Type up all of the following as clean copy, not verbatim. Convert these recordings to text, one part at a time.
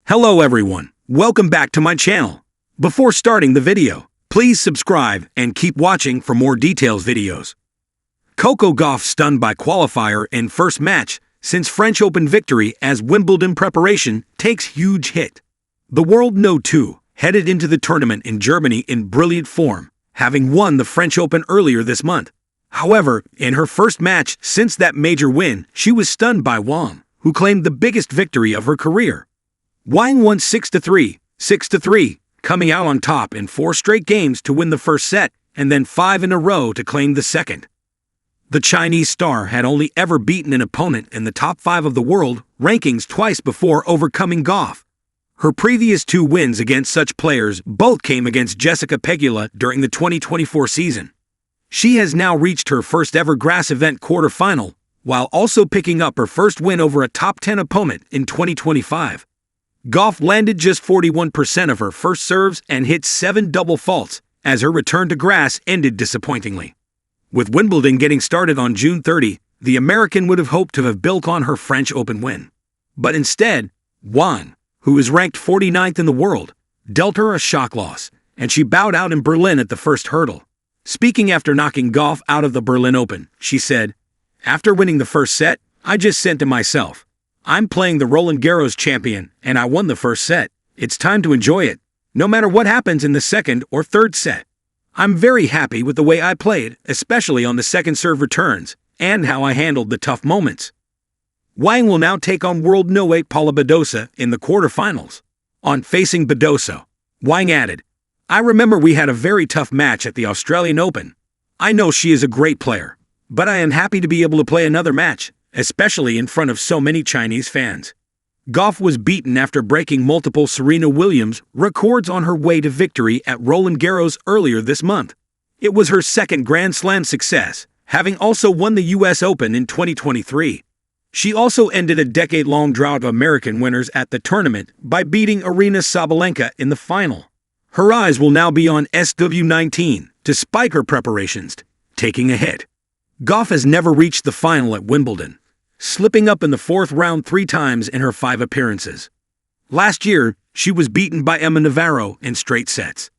Hello everyone, welcome back to my channel. Before starting the video, please subscribe and keep watching for more details videos. Coco Gauff stunned by qualifier in first match since French Open victory as Wimbledon preparation takes huge hit. The world No. 2 headed into the tournament in Germany in brilliant form, having won the French Open earlier this month. However, in her first match since that major win, she was stunned by Wang, who claimed the biggest victory of her career. Wang won 6-3, 6-3, coming out on top in 4 straight games to win the first set, and then 5 in a row to claim the second. The Chinese star had only ever beaten an opponent in the top 5 of the world rankings twice before overcoming Gauff. Her previous 2 wins against such players both came against Jessica Pegula during the 2024 season. She has now reached her first ever grass event quarterfinal, while also picking up her first win over a top 10 opponent in 2025. Gauff landed just 41% of her first serves and hit 7 double faults as her return to grass ended disappointingly. With Wimbledon getting started on June 30, the American would have hoped to have built on her French Open win. But instead, Wang, who is ranked 49th in the world, dealt her a shock loss, and she bowed out in Berlin at the first hurdle. Speaking after knocking Gauff out of the Berlin Open, she said, "After winning the first set, I just said to myself, I'm playing the Roland Garros champion, and I won the first set. It's time to enjoy it, no matter what happens in the second or third set. I'm very happy with the way I played, especially on the second serve returns, and how I handled the tough moments." Wang will now take on world No. 8 Paula Badosa in the quarterfinals. On facing Badosa, Wang added, "I remember we had a very tough match at the Australian Open. I know she is a great player, but I am happy to be able to play another match, especially in front of so many Chinese fans." Gauff was beaten after breaking multiple Serena Williams records on her way to victory at Roland Garros earlier this month. It was her second Grand Slam success, having also won the US Open in 2023. She also ended a decade-long drought of American winners at the tournament by beating Aryna Sabalenka in the final. Her eyes will now be on SW19 to spike her preparations, taking a hit. Gauff has never reached the final at Wimbledon, slipping up in the 4th round 3 times in her 5 appearances. Last year, she was beaten by Emma Navarro in straight sets.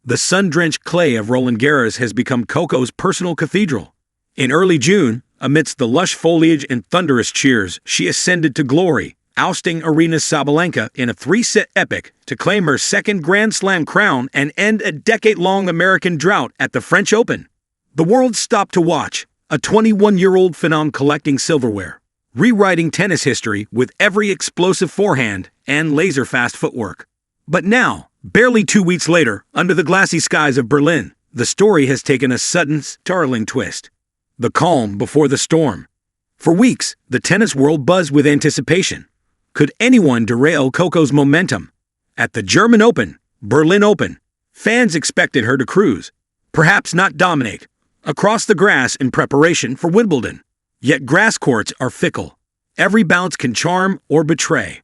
The sun-drenched clay of Roland Garros has become Coco's personal cathedral. In early June, amidst the lush foliage and thunderous cheers, she ascended to glory, ousting Aryna Sabalenka in a 3-set epic to claim her second Grand Slam crown and end a decade-long American drought at the French Open. The world stopped to watch, a 21-year-old phenom collecting silverware, rewriting tennis history with every explosive forehand and laser-fast footwork. But now, barely 2 weeks later, under the glassy skies of Berlin, the story has taken a sudden, startling twist. The calm before the storm. For weeks, the tennis world buzzed with anticipation. Could anyone derail Coco's momentum? At the German Open, Berlin Open, fans expected her to cruise, perhaps not dominate, across the grass in preparation for Wimbledon. Yet grass courts are fickle. Every bounce can charm or betray.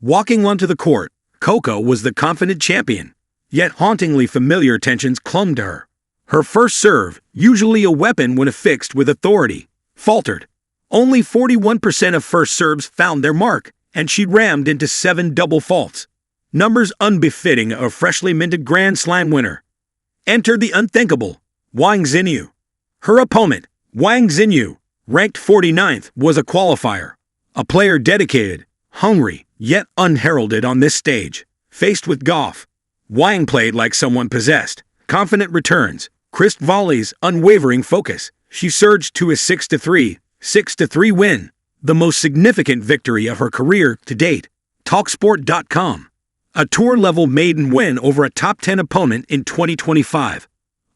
Walking onto the court, Coco was the confident champion, yet hauntingly familiar tensions clung to her. Her first serve, usually a weapon when affixed with authority, faltered. Only 41% of first serves found their mark, and she rammed into 7 double faults. Numbers unbefitting a freshly minted Grand Slam winner. Enter the unthinkable, Wang Xinyu. Her opponent, Wang Xinyu, ranked 49th, was a qualifier. A player dedicated, hungry, yet unheralded on this stage. Faced with Gauff, Wang played like someone possessed. Confident returns, crisp volleys, unwavering focus. She surged to a 6-3 win, the most significant victory of her career to date. Talksport.com. A tour-level maiden win over a top 10 opponent in 2025.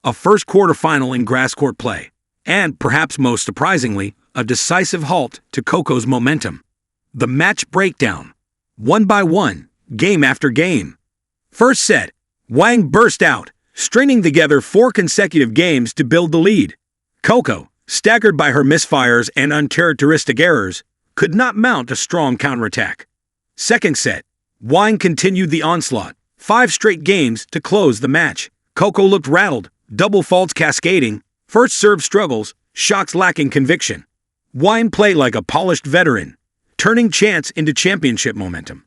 A first quarterfinal in grass court play, and perhaps most surprisingly, a decisive halt to Coco's momentum. The match breakdown. 1 by 1, game after game. First set, Wang burst out, stringing together 4 consecutive games to build the lead. Coco, staggered by her misfires and uncharacteristic errors, could not mount a strong counterattack. Second set, Wang continued the onslaught, 5 straight games to close the match. Coco looked rattled, double faults cascading, first serve struggles, shots lacking conviction. Wang played like a polished veteran, turning chance into championship momentum.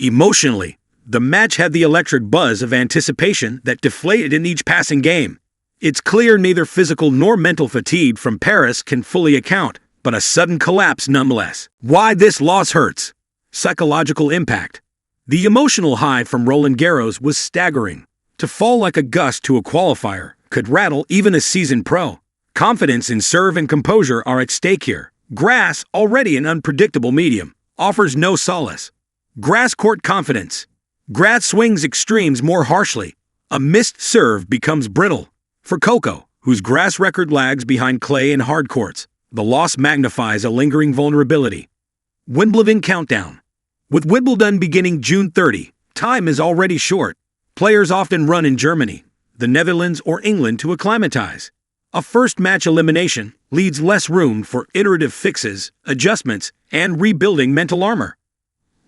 Emotionally, the match had the electric buzz of anticipation that deflated in each passing game. It's clear neither physical nor mental fatigue from Paris can fully account, but a sudden collapse nonetheless. Why this loss hurts? Psychological impact. The emotional high from Roland Garros was staggering. To fall like a gust to a qualifier could rattle even a seasoned pro. Confidence in serve and composure are at stake here. Grass, already an unpredictable medium, offers no solace. Grass court confidence. Grass swings extremes more harshly. A missed serve becomes brittle. For Coco, whose grass record lags behind clay and hard courts, the loss magnifies a lingering vulnerability. Wimbledon countdown. With Wimbledon beginning June 30, time is already short. Players often run in Germany, the Netherlands, or England to acclimatize. A first-match elimination leaves less room for iterative fixes, adjustments, and rebuilding mental armor.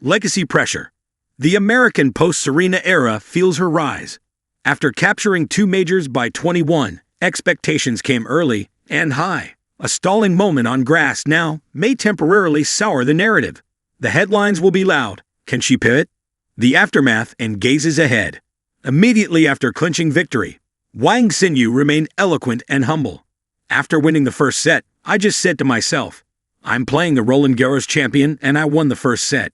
Legacy pressure. The American post-Serena era feels her rise. After capturing 2 majors by 21, expectations came early and high. A stalling moment on grass now may temporarily sour the narrative. The headlines will be loud. Can she pivot? The aftermath and gazes ahead. Immediately after clinching victory, Wang Xinyu remained eloquent and humble. After winning the first set, I just said to myself, I'm playing the Roland Garros champion and I won the first set.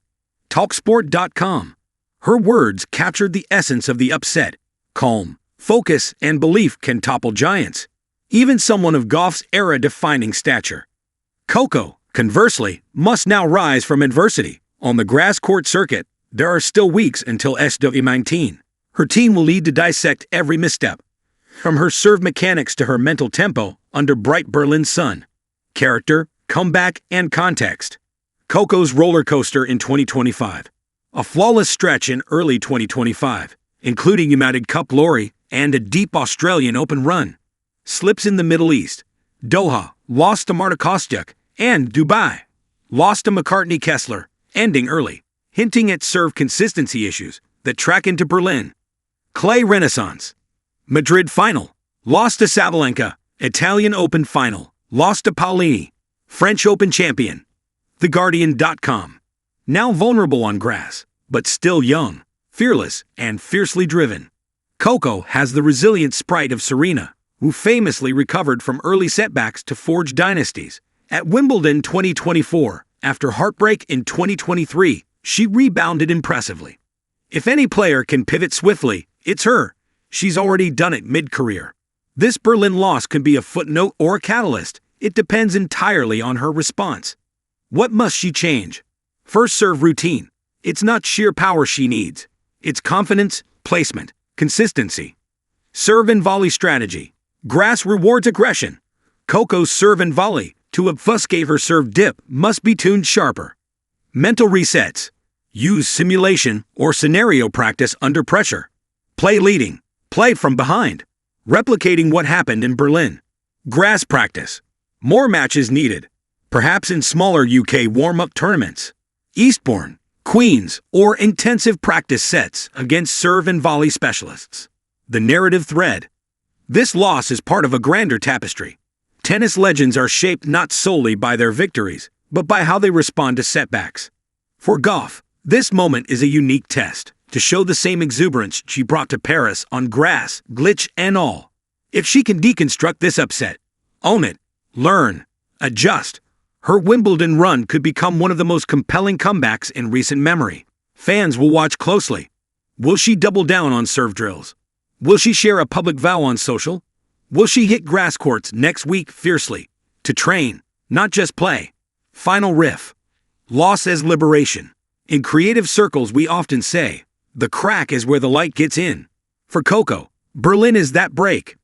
Talksport.com. Her words captured the essence of the upset. Calm, focus, and belief can topple giants. Even someone of Gauff's era-defining stature. Coco, conversely, must now rise from adversity. On the grass court circuit, there are still weeks until SW19. Her team will need to dissect every misstep, from her serve mechanics to her mental tempo under bright Berlin sun. Character, comeback, and context. Coco's roller coaster in 2025. A flawless stretch in early 2025, including United Cup glory and a deep Australian Open run. Slips in the Middle East. Doha, lost to Marta Kostyuk, and Dubai, lost to McCartney Kessler, ending early, hinting at serve consistency issues that track into Berlin. Clay Renaissance. Madrid final, lost to Sabalenka. Italian Open final, lost to Paolini. French Open champion. TheGuardian.com. Now vulnerable on grass, but still young, fearless, and fiercely driven. Coco has the resilient sprite of Serena, who famously recovered from early setbacks to forge dynasties. At Wimbledon 2024, after heartbreak in 2023, she rebounded impressively. If any player can pivot swiftly, it's her. She's already done it mid-career. This Berlin loss could be a footnote or a catalyst. It depends entirely on her response. What must she change? First serve routine. It's not sheer power she needs. It's confidence, placement, consistency. Serve and volley strategy. Grass rewards aggression. Coco's serve and volley, to obfuscate her serve dip, must be tuned sharper. Mental resets. Use simulation or scenario practice under pressure. Play leading. Play from behind. Replicating what happened in Berlin. Grass practice. More matches needed. Perhaps in smaller UK warm-up tournaments. Eastbourne, Queens, or intensive practice sets against serve and volley specialists. The narrative thread. This loss is part of a grander tapestry. Tennis legends are shaped not solely by their victories, but by how they respond to setbacks. For Gauff, this moment is a unique test, to show the same exuberance she brought to Paris on grass, glitch and all. If she can deconstruct this upset, own it, learn, adjust, her Wimbledon run could become one of the most compelling comebacks in recent memory. Fans will watch closely. Will she double down on serve drills? Will she share a public vow on social? Will she hit grass courts next week fiercely? To train, not just play. Final riff. Loss as liberation. In creative circles we often say, the crack is where the light gets in. For Coco, Berlin is that break.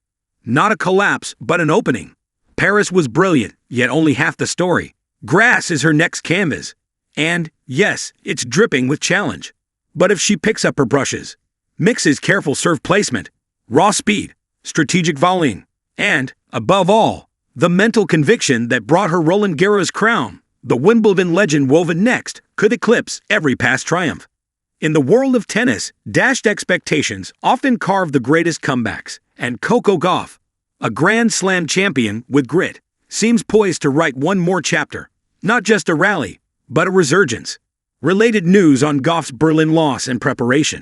Not a collapse, but an opening. Paris was brilliant, yet only half the story. Grass is her next canvas. And, yes, it's dripping with challenge. But if she picks up her brushes, mixes careful serve placement, raw speed, strategic volleying, and, above all, the mental conviction that brought her Roland Garros crown, the Wimbledon legend woven next could eclipse every past triumph. In the world of tennis, dashed expectations often carve the greatest comebacks, and Coco Gauff, a Grand Slam champion with grit, seems poised to write one more chapter, not just a rally, but a resurgence. Related news on Gauff's Berlin loss and preparation.